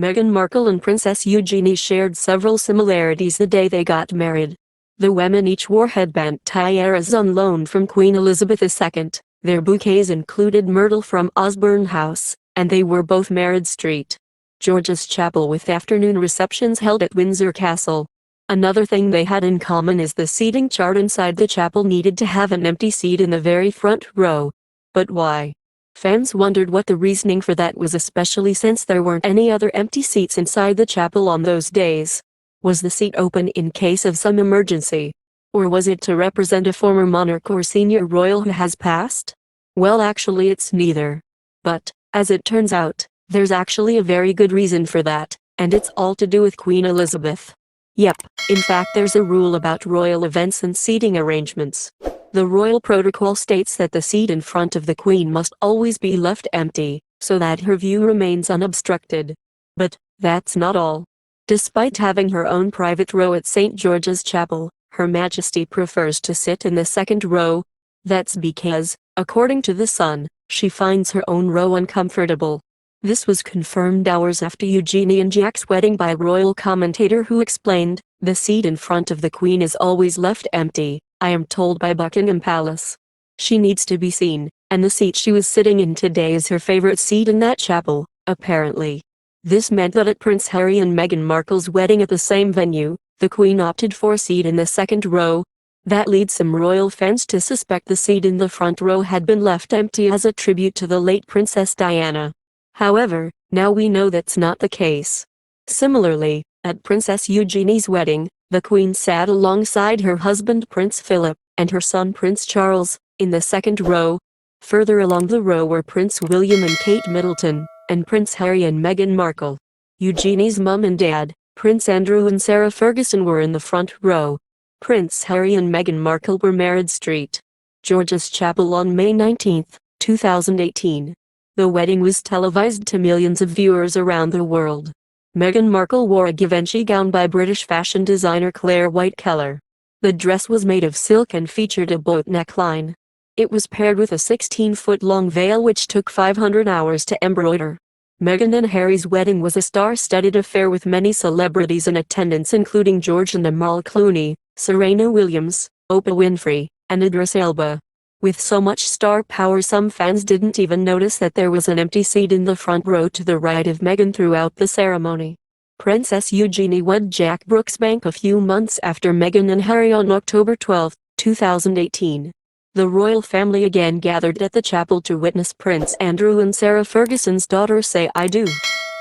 Meghan Markle and Princess Eugenie shared several similarities the day they got married. The women each wore headband tiaras on loan from Queen Elizabeth II. Their bouquets included myrtle from Osborne House, and they were both married St. George's Chapel with afternoon receptions held at Windsor Castle. Another thing they had in common is the seating chart inside the chapel needed to have an empty seat in the very front row. But why? Fans wondered what the reasoning for that was, especially since there weren't any other empty seats inside the chapel on those days. Was the seat open in case of some emergency? Or was it to represent a former monarch or senior royal who has passed? Well, actually it's neither. But, as it turns out, there's actually a very good reason for that, and it's all to do with Queen Elizabeth. Yep, in fact there's a rule about royal events and seating arrangements. The royal protocol states that the seat in front of the Queen must always be left empty, so that her view remains unobstructed. But, that's not all. Despite having her own private row at St. George's Chapel, Her Majesty prefers to sit in the second row. That's because, according to The Sun, she finds her own row uncomfortable. This was confirmed hours after Eugenie and Jack's wedding by a royal commentator who explained, "The seat in front of the Queen is always left empty, I am told by Buckingham Palace. She needs to be seen, and the seat she was sitting in today is her favorite seat in that chapel, apparently." This meant that at Prince Harry and Meghan Markle's wedding at the same venue, the Queen opted for a seat in the second row. That leads some royal fans to suspect the seat in the front row had been left empty as a tribute to the late Princess Diana. However, now we know that's not the case. Similarly, at Princess Eugenie's wedding, the Queen sat alongside her husband Prince Philip, and her son Prince Charles, in the second row. Further along the row were Prince William and Kate Middleton, and Prince Harry and Meghan Markle. Eugenie's mum and dad, Prince Andrew and Sarah Ferguson, were in the front row. Prince Harry and Meghan Markle were married St. George's Chapel on May 19, 2018. The wedding was televised to millions of viewers around the world. Meghan Markle wore a Givenchy gown by British fashion designer Claire White Keller. The dress was made of silk and featured a boat neckline. It was paired with a 16-foot-long veil which took 500 hours to embroider. Meghan and Harry's wedding was a star-studded affair with many celebrities in attendance, including George and Amal Clooney, Serena Williams, Oprah Winfrey, and Idris Elba. With so much star power, some fans didn't even notice that there was an empty seat in the front row to the right of Meghan throughout the ceremony. Princess Eugenie wed Jack Brooksbank a few months after Meghan and Harry on October 12, 2018. The royal family again gathered at the chapel to witness Prince Andrew and Sarah Ferguson's daughter say "I do."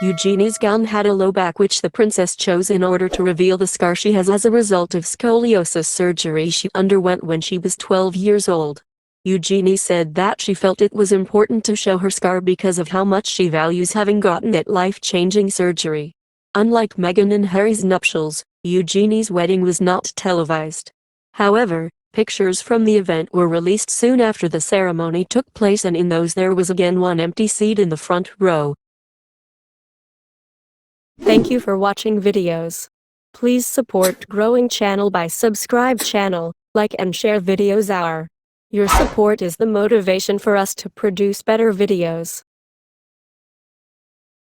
Eugenie's gown had a low back, which the princess chose in order to reveal the scar she has as a result of scoliosis surgery she underwent when she was 12 years old. Eugenie said that she felt it was important to show her scar because of how much she values having gotten that life-changing surgery. Unlike Meghan and Harry's nuptials, Eugenie's wedding was not televised. However, pictures from the event were released soon after the ceremony took place, and in those there was again one empty seat in the front row. Thank you for watching videos. Please support growing channel by subscribe channel, like and share videos. Your support is the motivation for us to produce better videos.